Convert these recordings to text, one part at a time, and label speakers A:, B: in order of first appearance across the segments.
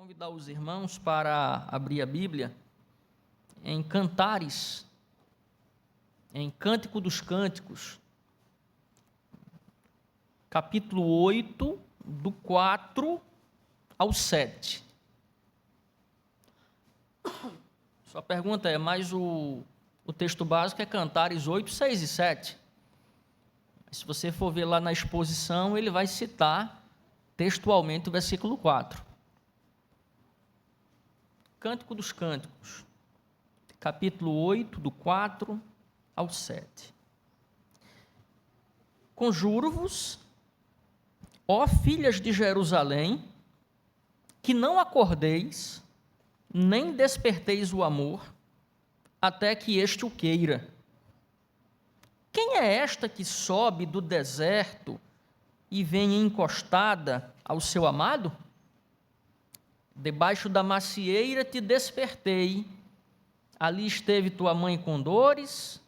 A: convidar os irmãos para abrir a Bíblia em Cantares, em Cântico dos Cânticos, capítulo 8, do 4 ao 7. Sua pergunta é, mas o texto básico é Cantares 8, 6 e 7. Se você for ver lá na exposição, ele vai citar textualmente o versículo 4. Cântico dos Cânticos, capítulo 8, do 4 ao 7. Conjuro-vos, ó filhas de Jerusalém, que não acordeis, nem desperteis o amor, até que este o queira. Quem é esta que sobe do deserto e vem encostada ao seu amado? Debaixo da macieira te despertei, ali esteve tua mãe com dores,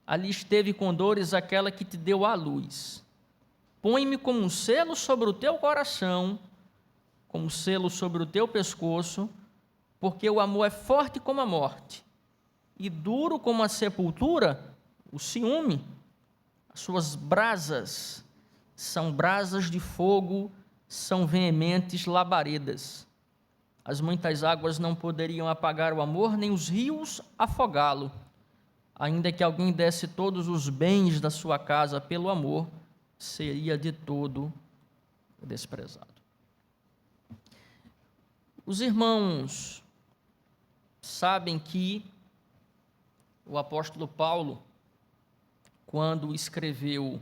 A: ali esteve com dores aquela que te deu à luz. Põe-me como um selo sobre o teu coração, como um selo sobre o teu pescoço, porque o amor é forte como a morte, e duro como a sepultura, o ciúme. As suas brasas são brasas de fogo, são veementes labaredas. As muitas águas não poderiam apagar o amor, nem os rios afogá-lo. Ainda que alguém desse todos os bens da sua casa pelo amor, seria de todo desprezado. Os irmãos sabem que o apóstolo Paulo, quando escreveu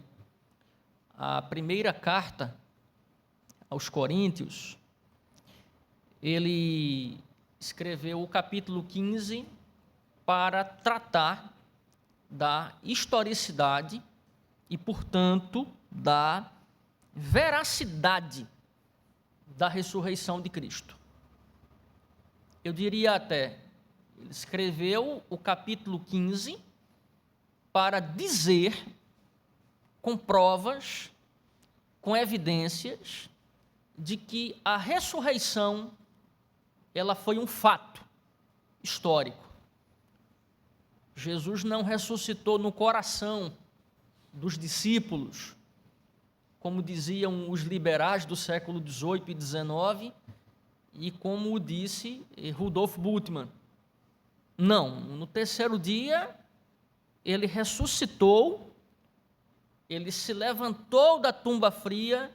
A: a primeira carta aos Coríntios, ele escreveu o capítulo 15 para tratar da historicidade e, portanto, da veracidade da ressurreição de Cristo. Eu diria até, ele escreveu o capítulo 15 para dizer, com provas, com evidências, de que a ressurreição ela foi um fato histórico. Jesus não ressuscitou no coração dos discípulos, como diziam os liberais do século XVIII e XIX, e como disse Rudolf Bultmann. Não, no terceiro dia, ele ressuscitou, ele se levantou da tumba fria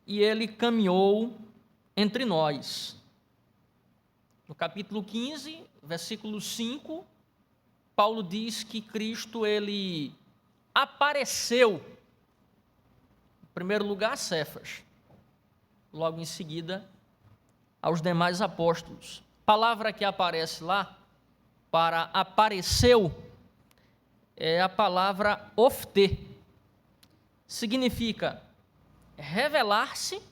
A: e ele caminhou entre nós. No capítulo 15, versículo 5, Paulo diz que Cristo, ele apareceu, em primeiro lugar, a Cefas, logo em seguida, aos demais apóstolos. A palavra que aparece lá, para apareceu, é a palavra oftê. Significa revelar-se,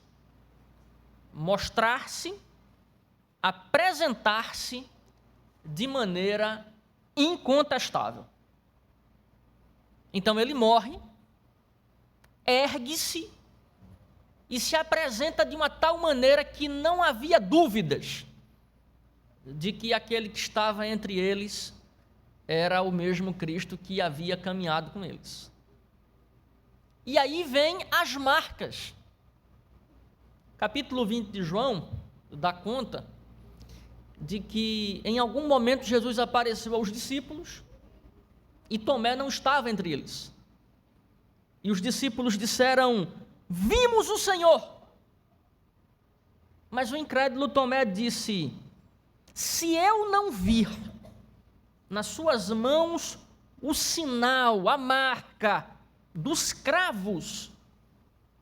A: mostrar-se, apresentar-se de maneira incontestável. Então ele morre, ergue-se e se apresenta de uma tal maneira que não havia dúvidas de que aquele que estava entre eles era o mesmo Cristo que havia caminhado com eles. E aí vem as marcas. Capítulo 20 de João dá conta de que em algum momento Jesus apareceu aos discípulos e Tomé não estava entre eles. E os discípulos disseram: vimos o Senhor. Mas o incrédulo Tomé disse: se eu não vir nas suas mãos o sinal, a marca dos cravos,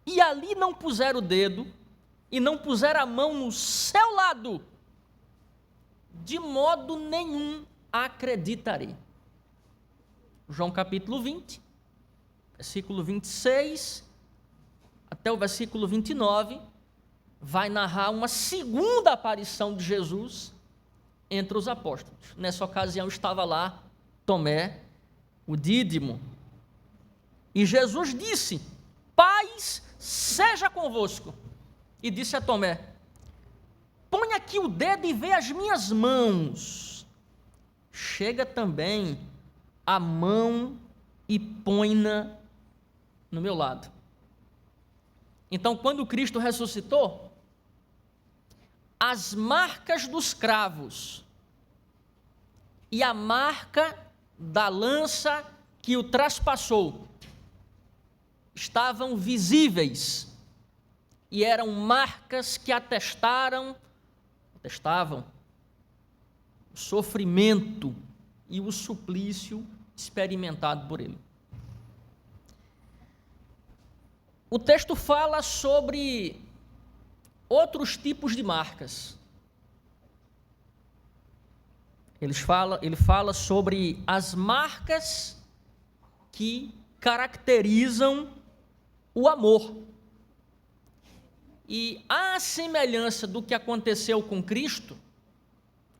A: e ali não puser o dedo, e não puser a mão no seu lado, de modo nenhum acreditarei. João capítulo 20, versículo 26, até o versículo 29, vai narrar uma segunda aparição de Jesus entre os apóstolos. Nessa ocasião estava lá Tomé, o Dídimo, e Jesus disse: paz seja convosco. E disse a Tomé: põe aqui o dedo e vê as minhas mãos. Chega também a mão e põe-na no meu lado. Então, quando Cristo ressuscitou, as marcas dos cravos e a marca da lança que o traspassou estavam visíveis e eram marcas que atestavam o sofrimento e o suplício experimentado por ele. O texto fala sobre outros tipos de marcas. Ele fala sobre as marcas que caracterizam o amor. E à semelhança do que aconteceu com Cristo,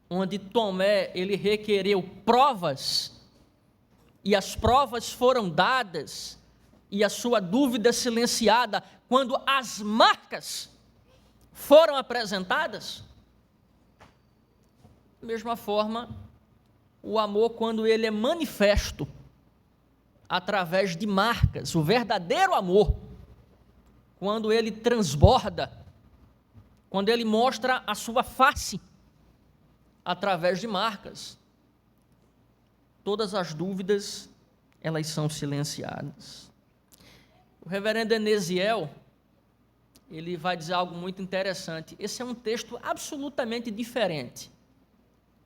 A: onde Tomé ele requereu provas, e as provas foram dadas, e a sua dúvida silenciada, quando as marcas foram apresentadas. Da mesma forma, o amor, quando ele é manifesto através de marcas, o verdadeiro amor, quando ele transborda, quando ele mostra a sua face através de marcas, todas as dúvidas, elas são silenciadas. O reverendo Enesiel, ele vai dizer algo muito interessante. Esse é um texto absolutamente diferente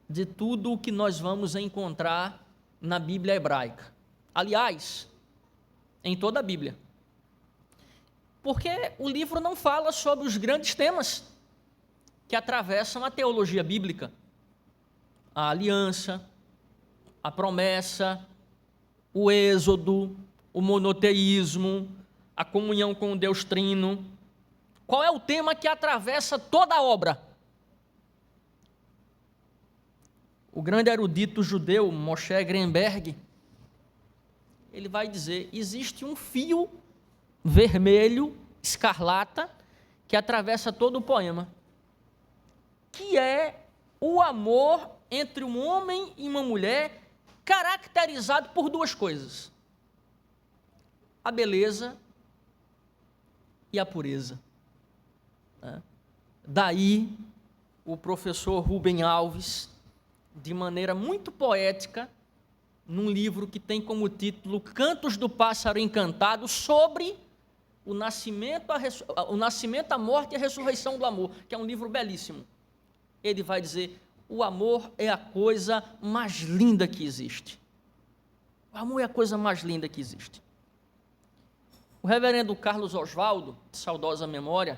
A: de tudo o que nós vamos encontrar na Bíblia hebraica. Aliás, em toda a Bíblia. Porque o livro não fala sobre os grandes temas que atravessam a teologia bíblica. A aliança, a promessa, o êxodo, o monoteísmo, a comunhão com o Deus Trino. Qual é o tema que atravessa toda a obra? O grande erudito judeu Moshe Grenberg, ele vai dizer, existe um fio vermelho, escarlata, que atravessa todo o poema, que é o amor entre um homem e uma mulher, caracterizado por duas coisas: a beleza e a pureza. Daí, o professor Rubem Alves, de maneira muito poética, num livro que tem como título Cantos do Pássaro Encantado, sobre o nascimento, a morte e a ressurreição do amor, que é um livro belíssimo. Ele vai dizer, o amor é a coisa mais linda que existe. O amor é a coisa mais linda que existe. O reverendo Carlos Oswaldo, de saudosa memória,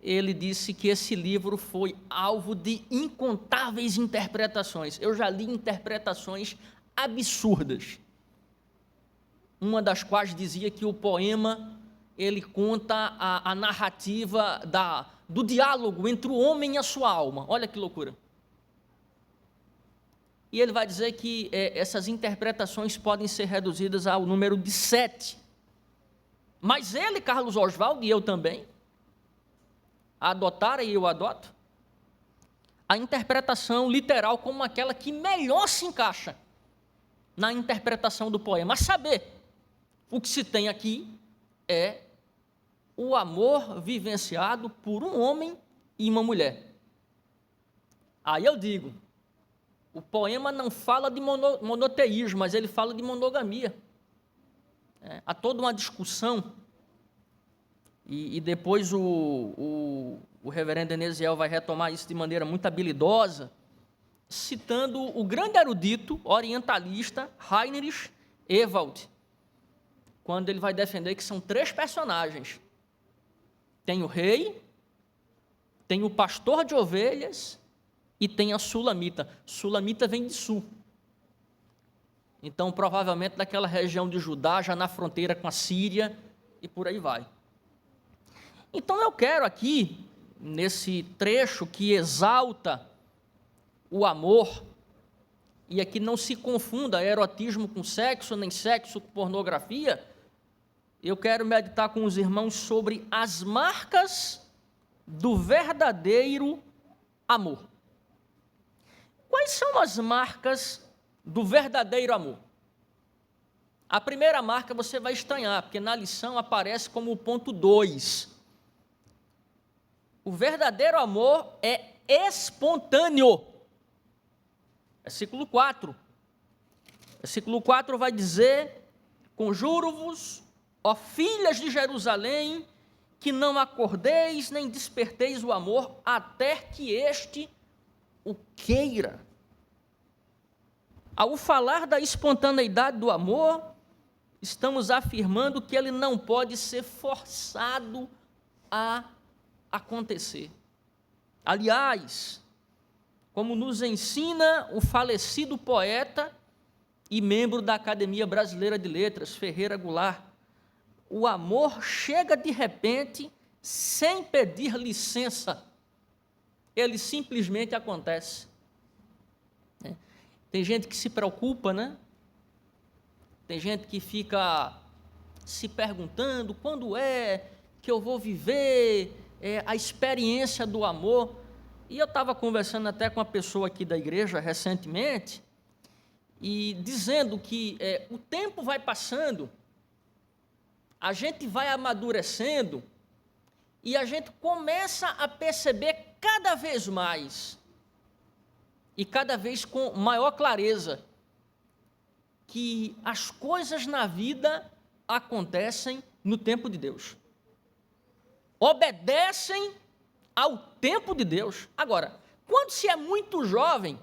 A: ele disse que esse livro foi alvo de incontáveis interpretações. Eu já li interpretações absurdas. Uma das quais dizia que o poema, ele conta a narrativa do diálogo entre o homem e a sua alma. Olha que loucura. E ele vai dizer que essas interpretações podem ser reduzidas ao número de 7. Mas ele, Carlos Oswaldo, e eu também, adotaram, e eu adoto, a interpretação literal como aquela que melhor se encaixa na interpretação do poema. A saber, o que se tem aqui é o amor vivenciado por um homem e uma mulher. Aí eu digo, o poema não fala de monoteísmo, mas ele fala de monogamia. Há toda uma discussão, e depois o reverendo Enesiel vai retomar isso de maneira muito habilidosa, citando o grande erudito orientalista Heinrich Ewald, quando ele vai defender que são 3 personagens. Tem o rei, tem o pastor de ovelhas e tem a sulamita. Sulamita vem de sul. Então, provavelmente daquela região de Judá, já na fronteira com a Síria, e por aí vai. Então, eu quero aqui, nesse trecho que exalta o amor, e aqui não se confunda erotismo com sexo, nem sexo com pornografia, eu quero meditar com os irmãos sobre as marcas do verdadeiro amor. Quais são as marcas do verdadeiro amor? A primeira marca você vai estranhar, porque na lição aparece como o ponto 2. O verdadeiro amor é espontâneo. Versículo 4. Versículo 4 vai dizer: conjuro-vos, ó filhas de Jerusalém, que não acordeis nem desperteis o amor, até que este o queira. Ao falar da espontaneidade do amor, estamos afirmando que ele não pode ser forçado a acontecer. Aliás, como nos ensina o falecido poeta e membro da Academia Brasileira de Letras, Ferreira Goulart, o amor chega de repente, sem pedir licença. Ele simplesmente acontece. Tem gente que se preocupa, né? Tem gente que fica se perguntando quando é que eu vou viver a experiência do amor. E eu estava conversando até com uma pessoa aqui da igreja recentemente, e dizendo que o tempo vai passando, a gente vai amadurecendo, e a gente começa a perceber cada vez mais, e cada vez com maior clareza, que as coisas na vida acontecem no tempo de Deus. Obedecem ao tempo de Deus. Agora, quando se é muito jovem,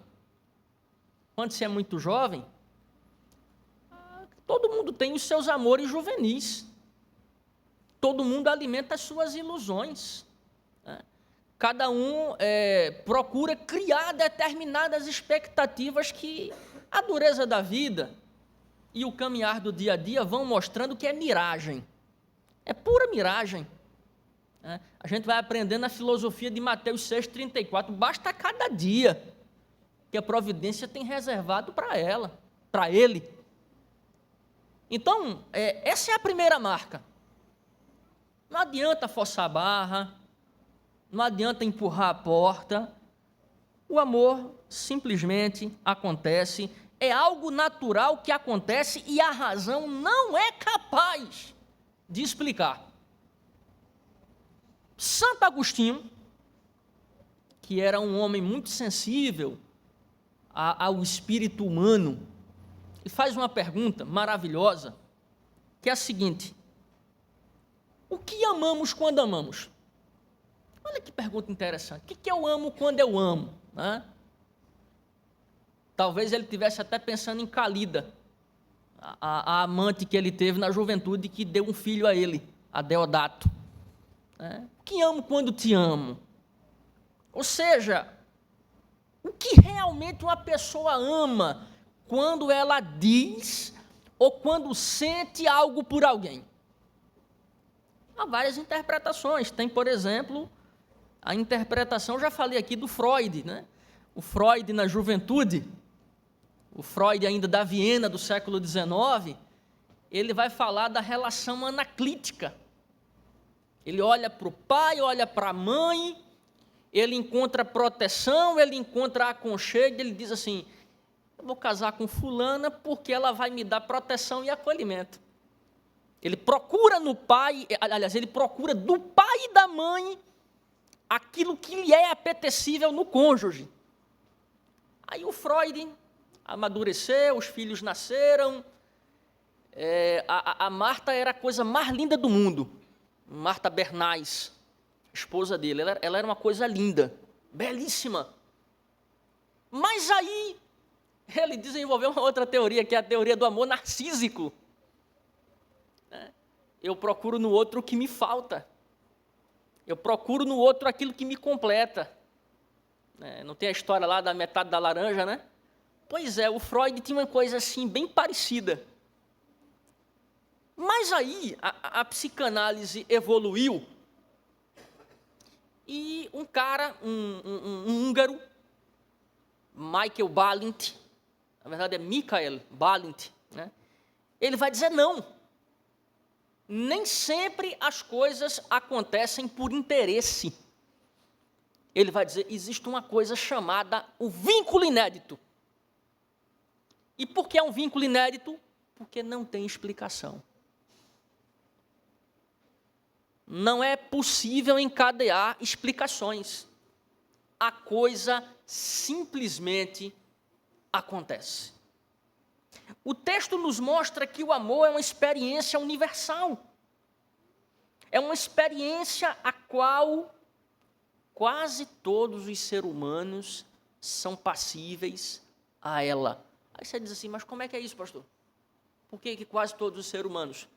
A: todo mundo tem os seus amores juvenis. Todo mundo alimenta as suas ilusões. Né? Cada um procura criar determinadas expectativas que a dureza da vida e o caminhar do dia a dia vão mostrando que é miragem. É pura miragem. A gente vai aprendendo a filosofia de Mateus 6,34. Basta cada dia que a providência tem reservado para ele. Então, essa é a primeira marca. Não adianta forçar a barra, não adianta empurrar a porta. O amor simplesmente acontece, é algo natural que acontece e a razão não é capaz de explicar. Santo Agostinho, que era um homem muito sensível ao espírito humano, ele faz uma pergunta maravilhosa, que é a seguinte: o que amamos quando amamos? Olha que pergunta interessante. O que eu amo quando eu amo? Né? Talvez ele estivesse até pensando em Calida, a amante que ele teve na juventude, que deu um filho a ele, a Deodato. O que amo quando te amo? Ou seja, o que realmente uma pessoa ama quando ela diz ou quando sente algo por alguém? Há várias interpretações. Tem, por exemplo, a interpretação, já falei aqui, do Freud, né? O Freud na juventude, o Freud ainda da Viena do século XIX, ele vai falar da relação anaclítica. Ele olha para o pai, olha para a mãe, ele encontra proteção, ele encontra aconchego, ele diz assim: eu vou casar com fulana porque ela vai me dar proteção e acolhimento. Ele procura no pai, aliás, ele procura do pai e da mãe aquilo que lhe é apetecível no cônjuge. Aí o Freud amadureceu, os filhos nasceram, a Marta era a coisa mais linda do mundo. Marta Bernays, esposa dele, ela era uma coisa linda, belíssima. Mas aí ele desenvolveu uma outra teoria, que é a teoria do amor narcísico. Eu procuro no outro o que me falta. Eu procuro no outro aquilo que me completa. Não tem a história lá da metade da laranja, né? Pois é, o Freud tinha uma coisa assim, bem parecida. Mas aí a psicanálise evoluiu e um cara, um húngaro, Michael Balint, na verdade é Michael Balint, né? Ele vai dizer não. Nem sempre as coisas acontecem por interesse. ele vai dizer, existe uma coisa chamada o vínculo inédito. E por que é um vínculo inédito? Porque não tem explicação. Não é possível encadear explicações. A coisa simplesmente acontece. O texto nos mostra que o amor é uma experiência universal. É uma experiência a qual quase todos os seres humanos são passíveis a ela. Aí você diz assim, mas como é que é isso, pastor? Por que quase todos os seres humanos?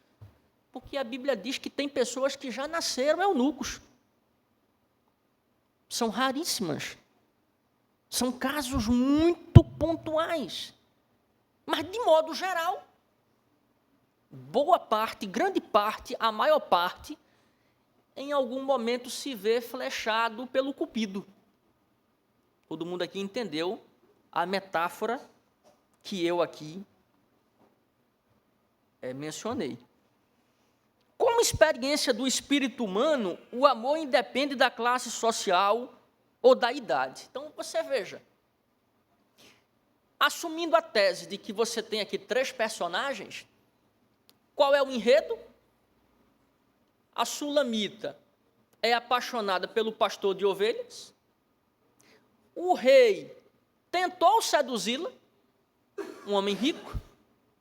A: Porque a Bíblia diz que tem pessoas que já nasceram eunucos. São raríssimas. São casos muito pontuais. Mas, de modo geral, boa parte, grande parte, a maior parte, em algum momento se vê flechado pelo cupido. Todo mundo aqui entendeu a metáfora que eu aqui mencionei. Como experiência do espírito humano, o amor independe da classe social ou da idade. Então, você veja, assumindo a tese de que você tem aqui 3 personagens, qual é o enredo? A sulamita é apaixonada pelo pastor de ovelhas, o rei tentou seduzi-la, um homem rico,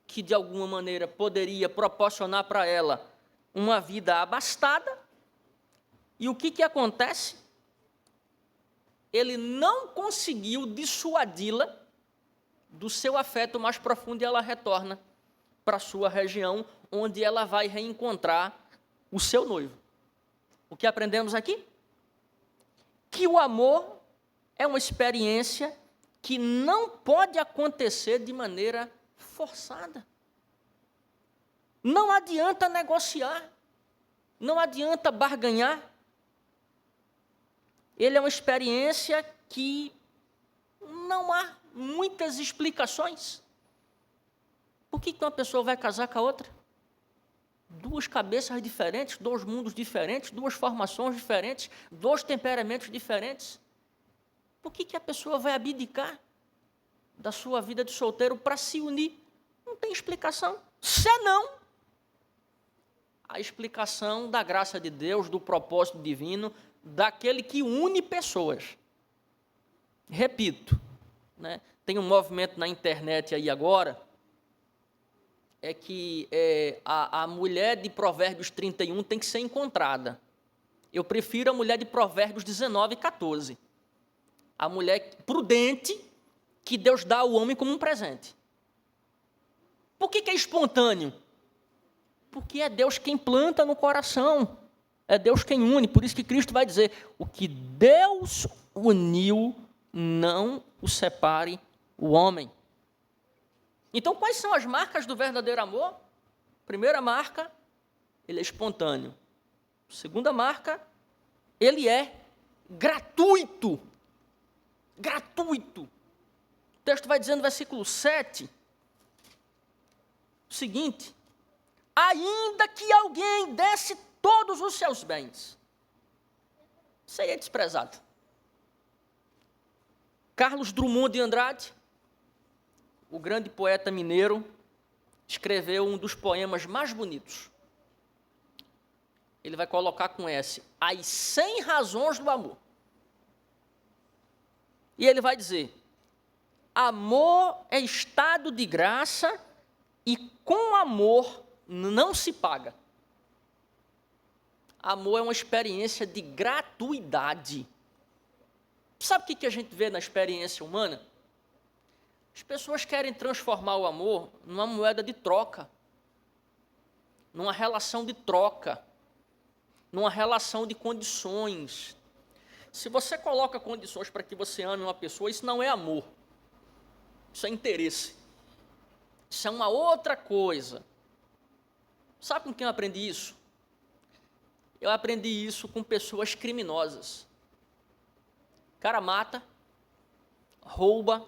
A: que de alguma maneira poderia proporcionar para ela uma vida abastada, e o que acontece? Ele não conseguiu dissuadi-la do seu afeto mais profundo e ela retorna para a sua região, onde ela vai reencontrar o seu noivo. O que aprendemos aqui? Que o amor é uma experiência que não pode acontecer de maneira forçada. Não adianta negociar, não adianta barganhar. Ele é uma experiência que não há muitas explicações. Por que uma pessoa vai casar com a outra? 2 cabeças diferentes, 2 mundos diferentes, 2 formações diferentes, 2 temperamentos diferentes. Por que a pessoa vai abdicar da sua vida de solteiro para se unir? Não tem explicação, senão a explicação da graça de Deus, do propósito divino, daquele que une pessoas. Repito, né? Tem um movimento na internet aí agora, é que a mulher de Provérbios 31 tem que ser encontrada. Eu prefiro a mulher de Provérbios 19 e 14. A mulher prudente que Deus dá ao homem como um presente. Por que é espontâneo? Porque é Deus quem planta no coração. É Deus quem une. Por isso que Cristo vai dizer, o que Deus uniu, não o separe o homem. Então, quais são as marcas do verdadeiro amor? Primeira marca, ele é espontâneo. Segunda marca, ele é gratuito. Gratuito. O texto vai dizendo no versículo 7, o seguinte, ainda que alguém desse todos os seus bens, seria desprezado. Carlos Drummond de Andrade, o grande poeta mineiro, escreveu um dos poemas mais bonitos. Ele vai colocar com S, As 100 Razões do Amor. E ele vai dizer, amor é estado de graça e com amor não se paga. Amor é uma experiência de gratuidade. Sabe o que a gente vê na experiência humana? As pessoas querem transformar o amor numa moeda de troca, numa relação de troca, numa relação de condições. Se você coloca condições para que você ame uma pessoa, isso não é amor. Isso é interesse. Isso é uma outra coisa. Sabe com quem eu aprendi isso? Eu aprendi isso com pessoas criminosas. O cara mata, rouba,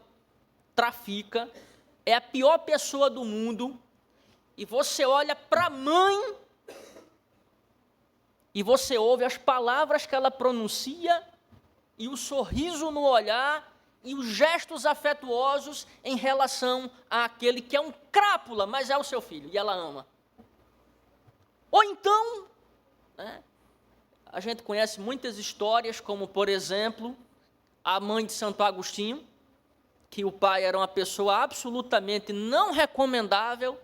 A: trafica, é a pior pessoa do mundo, e você olha para a mãe e você ouve as palavras que ela pronuncia e o sorriso no olhar e os gestos afetuosos em relação àquele que é um crápula, mas é o seu filho, e ela ama. Ou então, né, a gente conhece muitas histórias, como, por exemplo, a mãe de Santo Agostinho, que o pai era uma pessoa absolutamente não recomendável,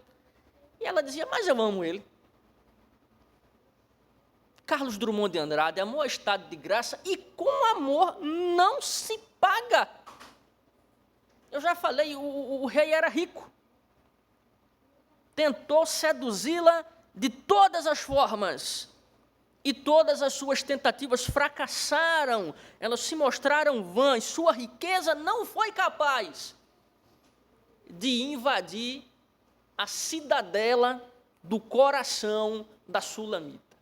A: e ela dizia, mas eu amo ele. Carlos Drummond de Andrade, amor é estado de graça, e com amor não se paga. Eu já falei, o rei era rico. Tentou seduzi-la de todas as formas, e todas as suas tentativas fracassaram, elas se mostraram vãs, sua riqueza não foi capaz de invadir a cidadela do coração da sulamita.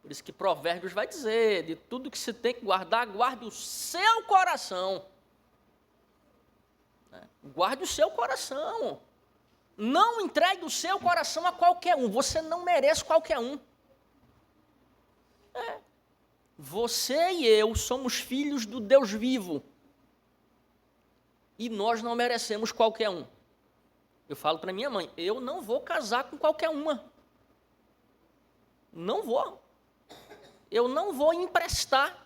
A: Por isso que Provérbios vai dizer, de tudo que se tem que guardar, guarde o seu coração. Guarde o seu coração. Não entregue o seu coração a qualquer um. Você não merece qualquer um. Você e eu somos filhos do Deus vivo. E nós não merecemos qualquer um. Eu falo para minha mãe, eu não vou casar com qualquer uma. Não vou. Eu não vou emprestar.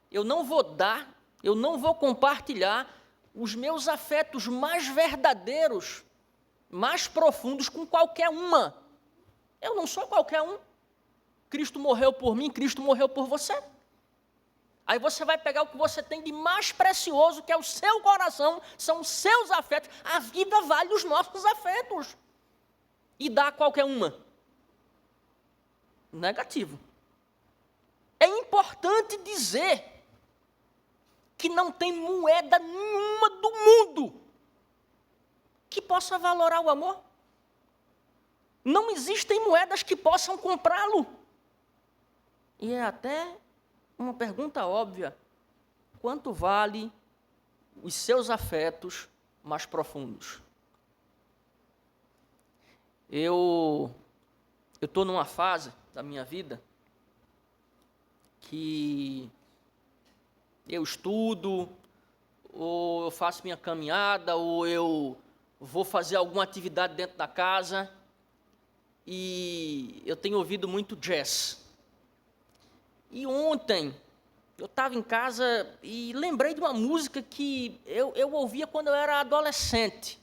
A: Eu não vou dar. Eu não vou compartilhar os meus afetos mais verdadeiros, mais profundos com qualquer uma. Eu não sou qualquer um. Cristo morreu por mim, Cristo morreu por você. Aí você vai pegar o que você tem de mais precioso, que é o seu coração, são os seus afetos. A vida vale os nossos afetos. E dá a qualquer uma. Negativo. É importante dizer que não tem moeda nenhuma do mundo que possa valorar o amor. Não existem moedas que possam comprá-lo. E é até uma pergunta óbvia. Quanto vale os seus afetos mais profundos? Eu estou numa fase da minha vida que eu estudo, ou eu faço minha caminhada, ou eu vou fazer alguma atividade dentro da casa, e eu tenho ouvido muito jazz. E ontem, eu estava em casa e lembrei de uma música que eu ouvia quando eu era adolescente,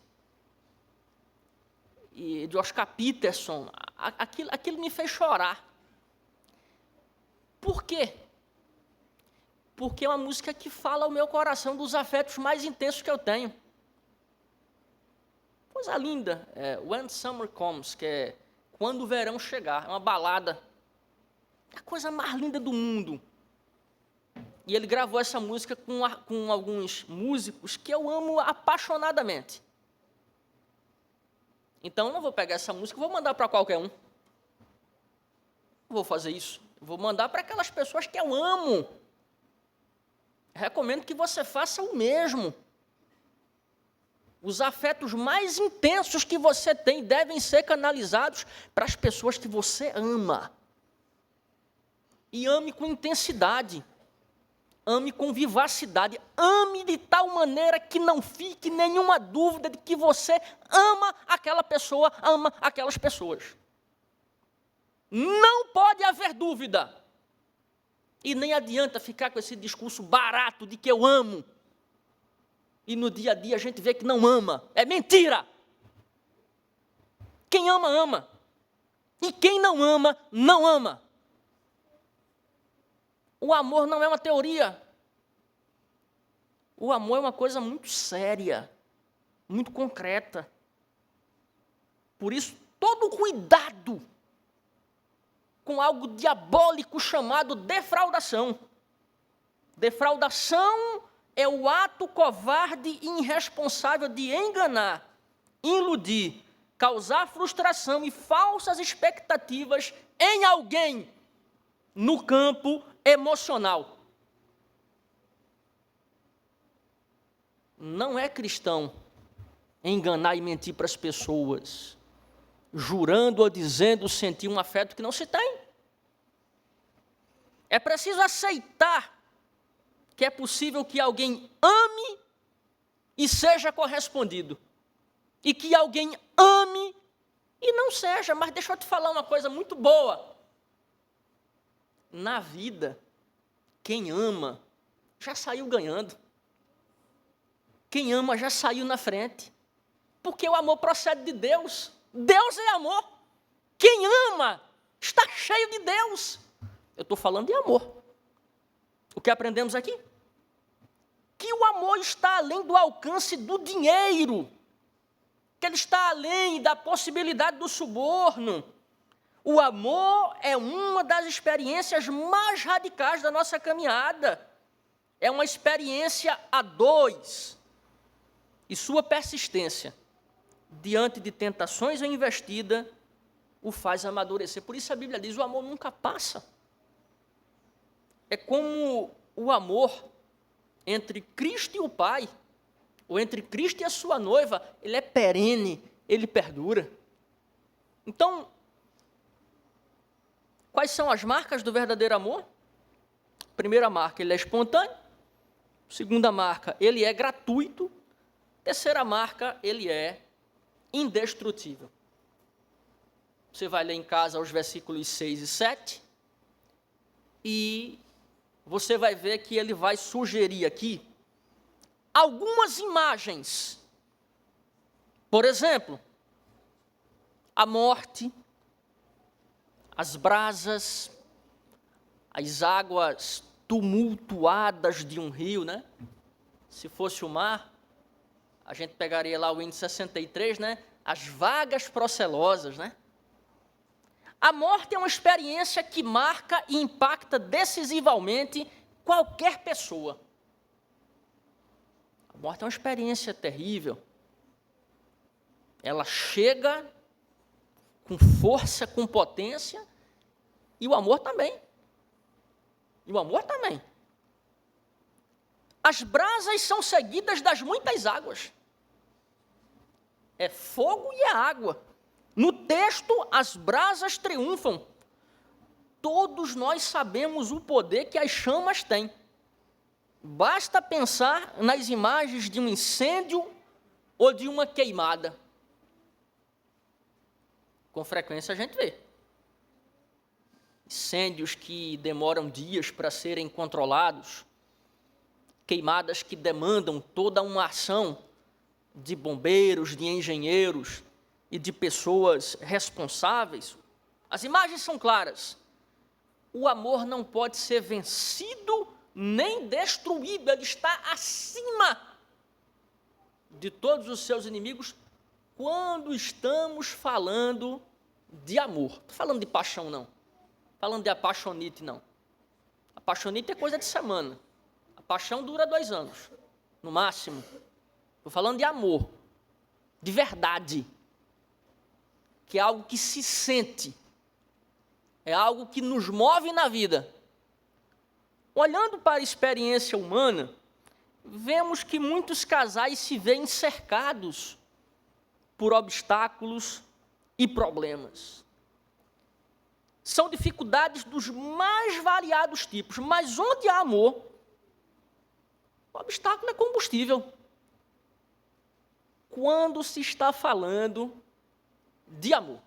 A: de Oscar Peterson. Aquilo me fez chorar. Por quê? Porque é uma música que fala ao meu coração dos afetos mais intensos que eu tenho. Coisa linda, When Summer Comes, que é Quando o Verão Chegar, é uma balada. É a coisa mais linda do mundo. E ele gravou essa música com alguns músicos que eu amo apaixonadamente. Então, eu não vou pegar essa música e vou mandar para qualquer um. Não vou fazer isso. Eu vou mandar para aquelas pessoas que eu amo. Recomendo que você faça o mesmo. Os afetos mais intensos que você tem devem ser canalizados para as pessoas que você ama. E ame com intensidade. Ame com vivacidade. Ame de tal maneira que não fique nenhuma dúvida de que você ama aquela pessoa, ama aquelas pessoas. Não pode haver dúvida. E nem adianta ficar com esse discurso barato de que eu amo. E no dia a dia a gente vê que não ama. É mentira. Quem ama, ama. E quem não ama, não ama. O amor não é uma teoria. O amor é uma coisa muito séria, muito concreta. Por isso, todo cuidado com algo diabólico chamado defraudação. Defraudação é o ato covarde e irresponsável de enganar, iludir, causar frustração e falsas expectativas em alguém no campo emocional. Não é cristão enganar e mentir para as pessoas, jurando ou dizendo sentir um afeto que não se tem. É preciso aceitar que é possível que alguém ame e seja correspondido. E que alguém ame e não seja. Mas deixa eu te falar uma coisa muito boa. Na vida, quem ama já saiu ganhando. Quem ama já saiu na frente. Porque o amor procede de Deus. Deus é amor. Quem ama está cheio de Deus. Eu estou falando de amor. O que aprendemos aqui? Que o amor está além do alcance do dinheiro. Que ele está além da possibilidade do suborno. O amor é uma das experiências mais radicais da nossa caminhada. É uma experiência a dois. E sua persistência diante de tentações ou investida o faz amadurecer. Por isso a Bíblia diz, o amor nunca passa. É como o amor entre Cristo e o Pai, ou entre Cristo e a sua noiva, ele é perene, ele perdura. Então, quais são as marcas do verdadeiro amor? Primeira marca, ele é espontâneo. Segunda marca, ele é gratuito. Terceira marca, ele é indestrutível. Você vai ler em casa os versículos 6 e 7, e você vai ver que ele vai sugerir aqui algumas imagens. Por exemplo, a morte, as brasas, as águas tumultuadas de um rio, né? Se fosse o mar, a gente pegaria lá o índice 63, né? As vagas procelosas, né? A morte é uma experiência que marca e impacta decisivamente qualquer pessoa. A morte é uma experiência terrível. Ela chega com força, com potência, e o amor também. E o amor também. As brasas são seguidas das muitas águas. É fogo e é água. No texto, as brasas triunfam. Todos nós sabemos o poder que as chamas têm. Basta pensar nas imagens de um incêndio ou de uma queimada. Com frequência a gente vê. Incêndios que demoram dias para serem controlados. Queimadas que demandam toda uma ação de bombeiros, de engenheiros e de pessoas responsáveis. As imagens são claras. O amor não pode ser vencido nem destruído. Ele está acima de todos os seus inimigos quando estamos falando de amor. Não estou falando de paixão, não. Falando de apaixonite, não. Apaixonite é coisa de semana. A paixão dura 2 anos, no máximo. Estou falando de amor, de verdade, que é algo que se sente, é algo que nos move na vida. Olhando para a experiência humana, vemos que muitos casais se veem cercados por obstáculos e problemas. São dificuldades dos mais variados tipos, mas onde há amor, o obstáculo é combustível. Quando se está falando de amor.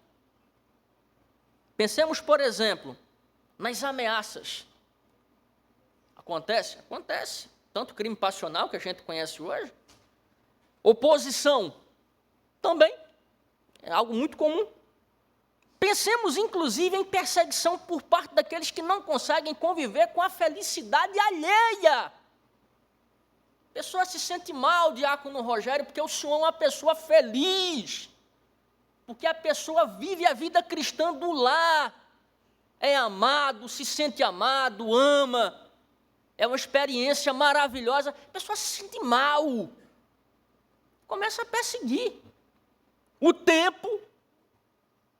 A: Pensemos, por exemplo, nas ameaças. Acontece? Acontece. Tanto crime passional que a gente conhece hoje. Oposição. Também. É algo muito comum. Pensemos, inclusive, em perseguição por parte daqueles que não conseguem conviver com a felicidade alheia. A pessoa se sente mal, diácono Rogério, porque o senhor é uma pessoa feliz. Porque a pessoa vive a vida cristã do lar. É amado, se sente amado, ama. É uma experiência maravilhosa. A pessoa se sente mal. Começa a perseguir. O tempo,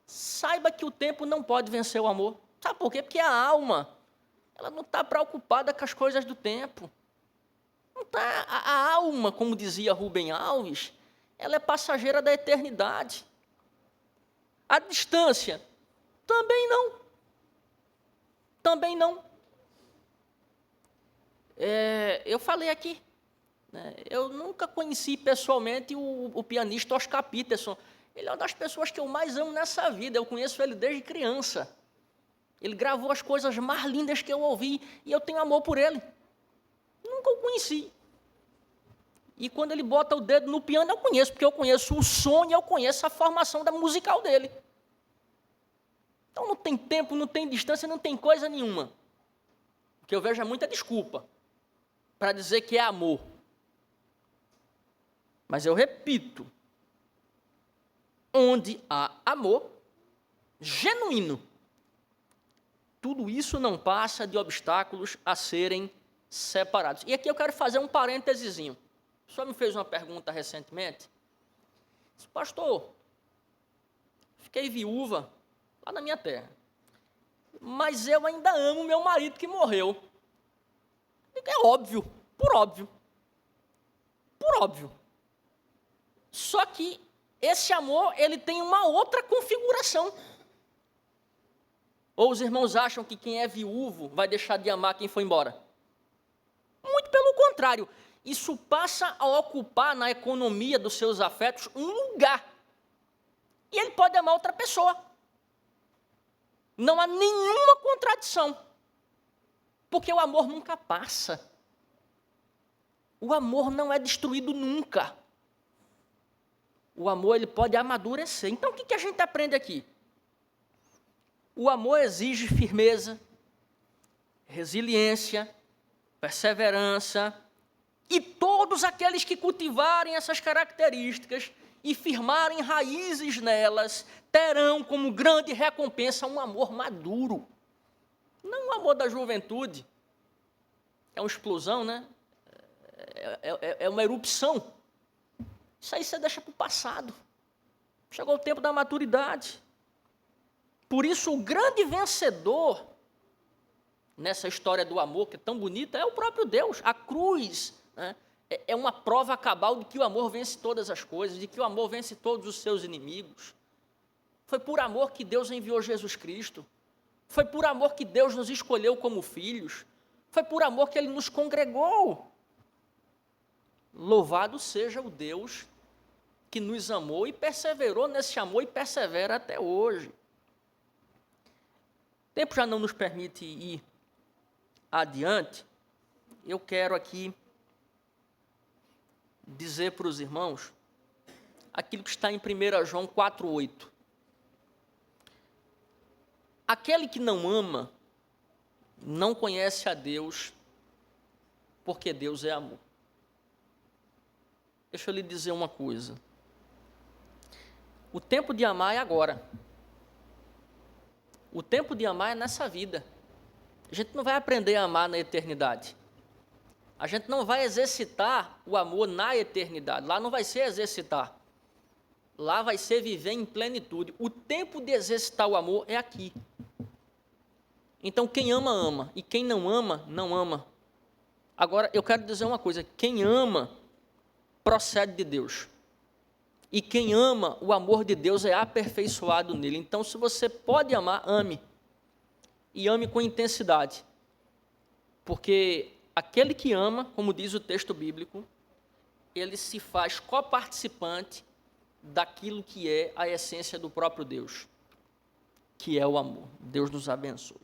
A: saiba que o tempo não pode vencer o amor. Sabe por quê? Porque a alma, ela não está preocupada com as coisas do tempo. Não tá, a alma, como dizia Rubem Alves, ela é passageira da eternidade. A distância, também não. Também não. Eu falei aqui, né, eu nunca conheci pessoalmente o pianista Oscar Peterson. Ele é uma das pessoas que eu mais amo nessa vida, eu conheço ele desde criança. Ele gravou as coisas mais lindas que eu ouvi e eu tenho amor por ele. Nunca o conheci. E quando ele bota o dedo no piano, eu conheço, porque eu conheço o som e eu conheço a formação da musical dele. Então não tem tempo, não tem distância, não tem coisa nenhuma. O que eu vejo é muita desculpa para dizer que é amor. Mas eu repito, onde há amor genuíno, tudo isso não passa de obstáculos a serem separados. E aqui eu quero fazer um parêntesezinho. O senhor me fez uma pergunta recentemente. Disse, pastor, fiquei viúva lá na minha terra, mas eu ainda amo meu marido que morreu. É óbvio, por óbvio. Por óbvio. Só que esse amor, ele tem uma outra configuração. Ou os irmãos acham que quem é viúvo vai deixar de amar quem foi embora? Muito pelo contrário. Isso passa a ocupar na economia dos seus afetos um lugar. E ele pode amar outra pessoa. Não há nenhuma contradição. Porque o amor nunca passa. O amor não é destruído nunca. O amor, ele pode amadurecer. Então, o que a gente aprende aqui? O amor exige firmeza, resiliência, perseverança, e todos aqueles que cultivarem essas características e firmarem raízes nelas, terão como grande recompensa um amor maduro. Não o amor da juventude, é uma explosão, né? É uma erupção. Isso aí você deixa para o passado. Chegou o tempo da maturidade. Por isso, o grande vencedor nessa história do amor, que é tão bonita, é o próprio Deus. A cruz, né, é uma prova cabal de que o amor vence todas as coisas, de que o amor vence todos os seus inimigos. Foi por amor que Deus enviou Jesus Cristo. Foi por amor que Deus nos escolheu como filhos. Foi por amor que Ele nos congregou. Louvado seja o Deus que nos amou e perseverou nesse amor e persevera até hoje. O tempo já não nos permite ir adiante. Eu quero aqui dizer para os irmãos aquilo que está em 1 João 4,8. Aquele que não ama não conhece a Deus, porque Deus é amor. Deixa eu lhe dizer uma coisa. O tempo de amar é agora. O tempo de amar é nessa vida. A gente não vai aprender a amar na eternidade. A gente não vai exercitar o amor na eternidade. Lá não vai ser exercitar. Lá vai ser viver em plenitude. O tempo de exercitar o amor é aqui. Então, quem ama, ama. E quem não ama, não ama. Agora, eu quero dizer uma coisa. Quem ama, procede de Deus. E quem ama, o amor de Deus é aperfeiçoado nele. Então, se você pode amar, ame. E ame com intensidade. Porque aquele que ama, como diz o texto bíblico, ele se faz coparticipante daquilo que é a essência do próprio Deus, que é o amor. Deus nos abençoe.